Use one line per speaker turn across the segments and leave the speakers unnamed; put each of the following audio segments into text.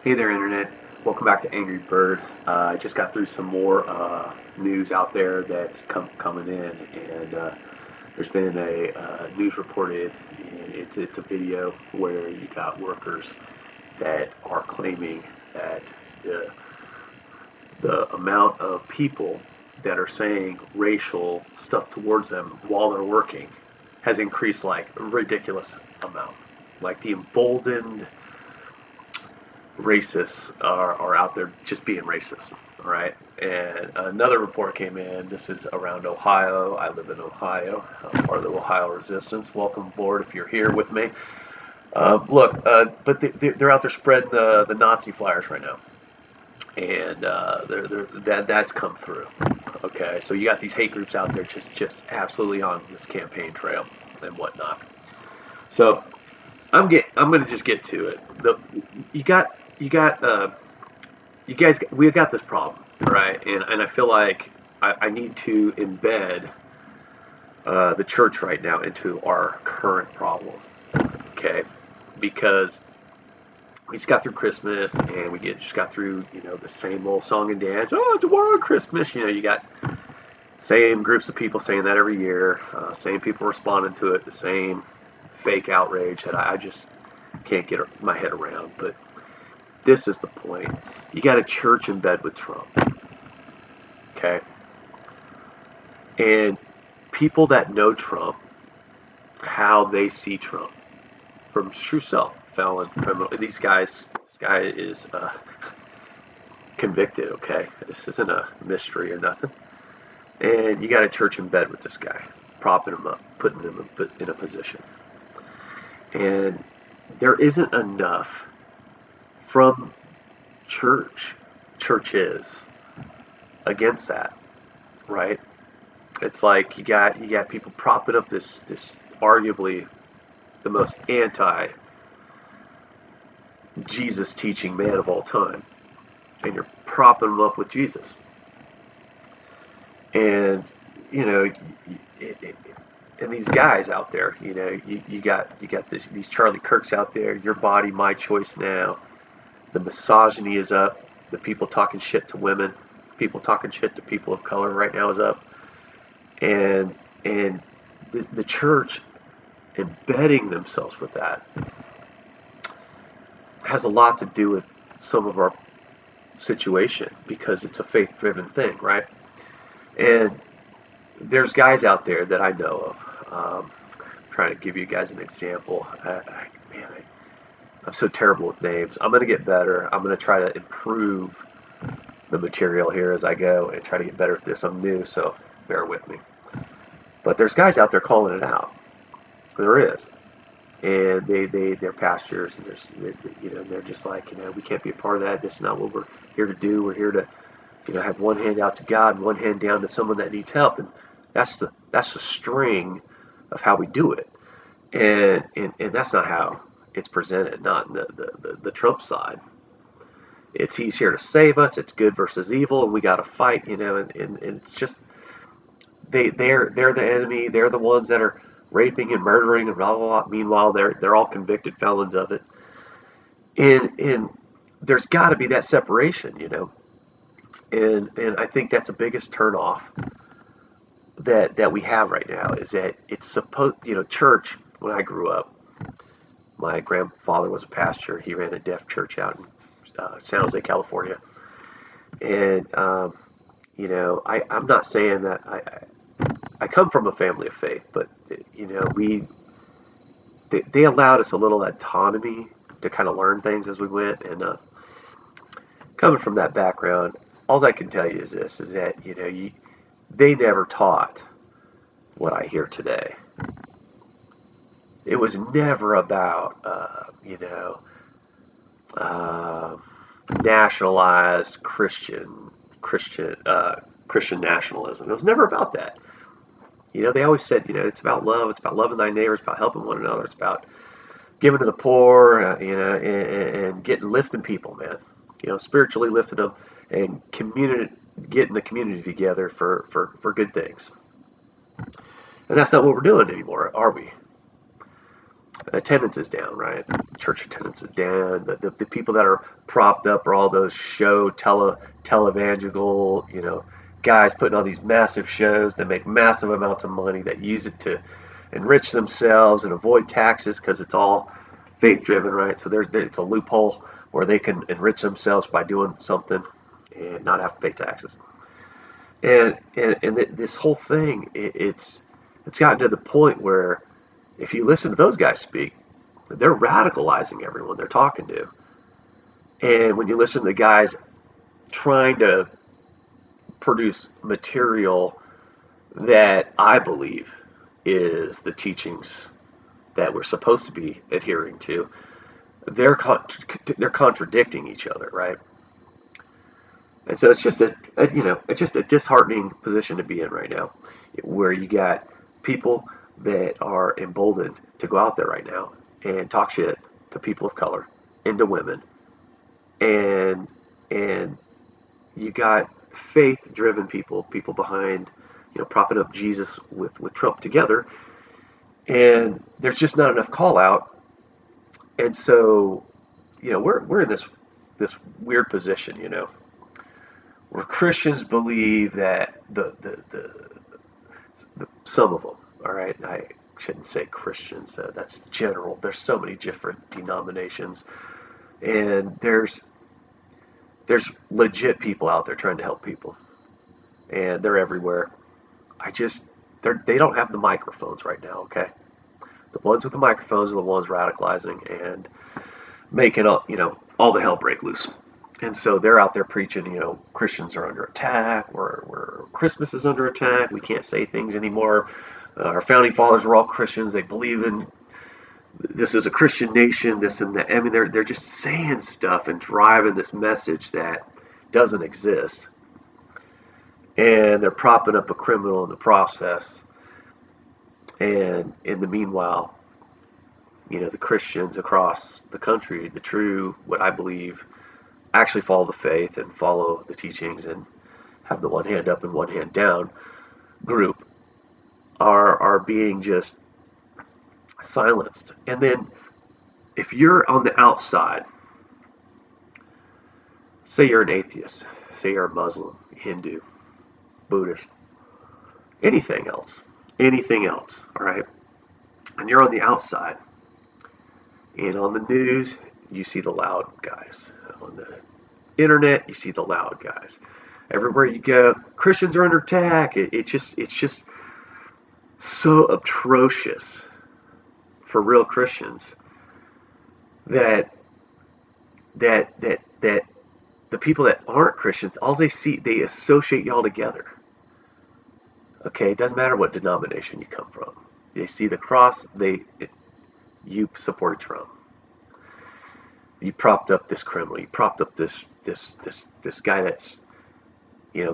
Hey there, Internet. Welcome back to Angry Bird. I just got through some more news out there that's coming in, and there's been a news reported. And it's a video where you got workers that are claiming that the amount of people that are saying racial stuff towards them while they're working has increased like a ridiculous amount. Like the emboldened racists are out there just being racist. All right. And another report came in. This is around Ohio. I live in Ohio. I'm part of the Ohio Resistance. Welcome aboard if you're here with me. But they're out there spreading the Nazi flyers right now. And that's come through. Okay. So you got these hate groups out there just absolutely on this campaign trail and whatnot. So I'm going to just get to it. You got you got you guys, we've got this problem, right? And I feel like I need to embed the church right now into our current problem, okay? Because we just got through Christmas and just got through the same old song and dance. Oh, it's a war on Christmas. You got same groups of people saying that every year, same people responding to it, the same fake outrage that I just can't get my head around. But this is the point. You got a church in bed with Trump, okay? And people that know Trump, how they see Trump from his true self, felon, criminal. This guy is convicted, okay? This isn't a mystery or nothing. And you got a church in bed with this guy, propping him up, putting him in a position. And there isn't enough from churches against that, right? It's like you got people propping up this arguably the most anti Jesus teaching man of all time, and you're propping them up with Jesus. And and these guys out there, you got these Charlie Kirks out there. Your body, my choice now. The misogyny is up. The people talking shit to women, people talking shit to people of color right now is up. And the church embedding themselves with that has a lot to do with some of our situation because it's a faith-driven thing, right? And there's guys out there that I know of. I'm trying to give you guys an example. I'm so terrible with names. I'm going to get better. I'm going to try to improve the material here as I go and try to get better at this. I'm new, so bear with me. But there's guys out there calling it out. There is. And they're pastors, and they're just like, we can't be a part of that. This is not what we're here to do. We're here to have one hand out to God and one hand down to someone that needs help. And that's the string of how we do it. And that's not how it's presented, not in the Trump side. It's he's here to save us. It's good versus evil, and we got to fight. And it's just they're the enemy. They're the ones that are raping and murdering and blah blah blah. Meanwhile, they're all convicted felons of it. And there's got to be that separation, And I think that's the biggest turnoff that we have right now is that it's supposed, church. When I grew up, my grandfather was a pastor. He ran a deaf church out in San Jose, California. And I'm not saying that I come from a family of faith, but they allowed us a little autonomy to kind of learn things as we went. And coming from that background, all I can tell you is this: is that they never taught what I hear today. It was never about nationalized Christian nationalism. It was never about that. They always said, it's about love. It's about loving thy neighbor. It's about helping one another. It's about giving to the poor, and lifting people, man. Spiritually lifting them and getting the community together for good things. And that's not what we're doing anymore, are we? attendance is down, right? Church attendance is down. The people that are propped up are all those televangelical, guys putting on these massive shows that make massive amounts of money that use it to enrich themselves and avoid taxes because it's all faith driven, right? So it's a loophole where they can enrich themselves by doing something and not have to pay taxes. And this whole thing, it's gotten to the point where if you listen to those guys speak, they're radicalizing everyone they're talking to. And when you listen to the guys trying to produce material that I believe is the teachings that we're supposed to be adhering to, they're contradicting each other, right? And so it's just a disheartening position to be in right now, where you got people that are emboldened to go out there right now and talk shit to people of color and to women, and you got faith-driven people behind, propping up Jesus with Trump together, and there's just not enough call out, and so we're in this weird position, where Christians believe that some of them, all right, I shouldn't say Christians, that's general. There's so many different denominations, and there's legit people out there trying to help people, and they're everywhere. They don't have the microphones right now, okay? The ones with the microphones are the ones radicalizing and making all the hell break loose. And so they're out there preaching, Christians are under attack, where Christmas is under attack, we can't say things anymore. Our founding fathers were all Christians, they believe in this is a Christian nation, this and that. I mean, they're just saying stuff and driving this message that doesn't exist. And they're propping up a criminal in the process. And in the meanwhile, the Christians across the country, the true, what I believe, actually follow the faith and follow the teachings and have the one hand up and one hand down group are being just silenced. And then if you're on the outside, say you're an atheist, say you're a Muslim, Hindu, Buddhist, anything else, all right, and you're on the outside, and on the news, you see the loud guys. On the internet, you see the loud guys. Everywhere you go, Christians are under attack. It's just so atrocious for real Christians that the people that aren't Christians, all they see, they associate y'all together. Okay, it doesn't matter what denomination you come from. They see the cross, you support Trump. You propped up this criminal. You propped up this guy that's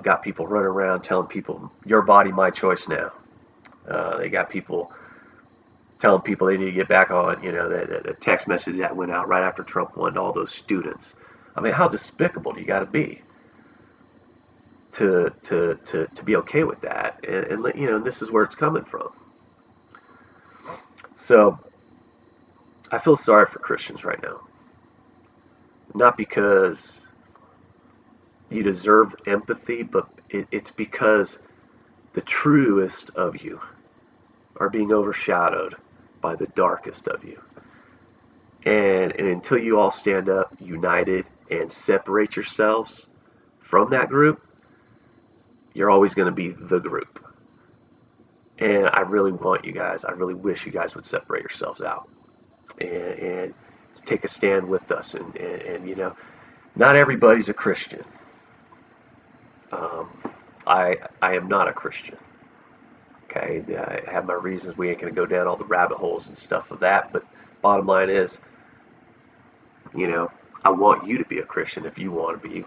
got people running around telling people your body, my choice now. They got people telling people they need to get back on. The text message that went out right after Trump won to all those students. I mean, how despicable do you got to be to be okay with that? And this is where it's coming from. So I feel sorry for Christians right now. Not because you deserve empathy, but it's because the truest of you are being overshadowed by the darkest of you. And until you all stand up united and separate yourselves from that group, you're always going to be the group. And I really really wish you guys would separate yourselves out and take a stand with us. And not everybody's a Christian. I am not a Christian. Okay, I have my reasons. We ain't going to go down all the rabbit holes and stuff of that. But bottom line is, I want you to be a Christian if you want to be.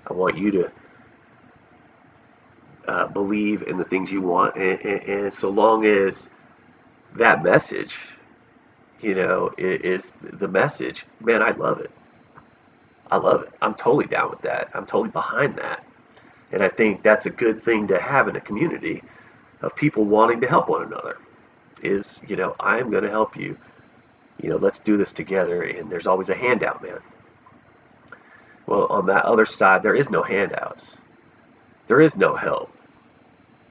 I want you to believe in the things you want. And so long as that message, is the message, man, I love it. I love it. I'm totally down with that. I'm totally behind that. And I think that's a good thing to have in a community of people wanting to help one another. Is, I'm going to help you let's do this together. And there's always a handout, man. Well, on that other side, there is no handouts. There is no help.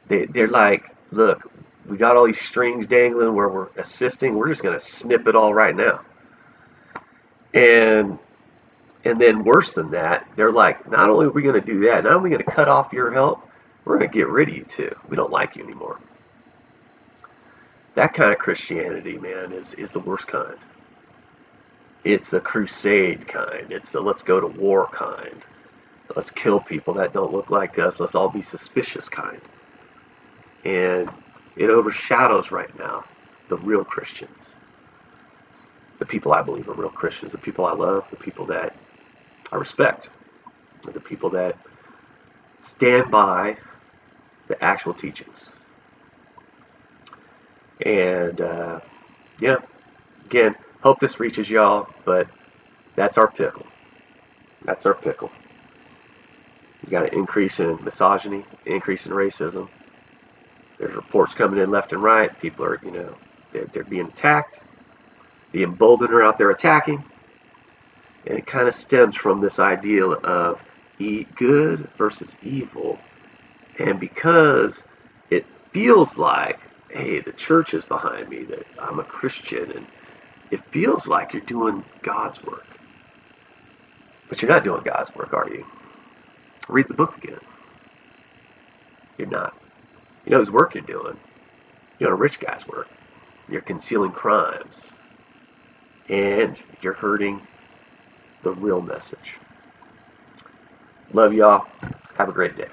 They're like, look, we got all these strings dangling where we're assisting. We're just going to snip it all right now. And then worse than that, they're like, not only are we going to do that, not only are we going to cut off your help, we're going to get rid of you too. We don't like you anymore. That kind of Christianity, man, is the worst kind. It's a crusade kind. It's a let's go to war kind. Let's kill people that don't look like us. Let's all be suspicious kind. And it overshadows right now the real Christians. The people I believe are real Christians. The people I love. The people that I respect. The people that stand by the actual teachings. And, yeah, again, hope this reaches y'all, but that's our pickle. That's our pickle. You got an increase in misogyny, increase in racism. There's reports coming in left and right. People are, they're being attacked. The emboldened are out there attacking. And it kind of stems from this ideal of good versus evil. And because it feels like, hey, the church is behind me, that I'm a Christian, and it feels like you're doing God's work. But you're not doing God's work, are you? Read the book again. You're not. You know whose work you're doing? You're doing a rich guy's work. You're concealing crimes. And you're hurting the real message. Love y'all. Have a great day.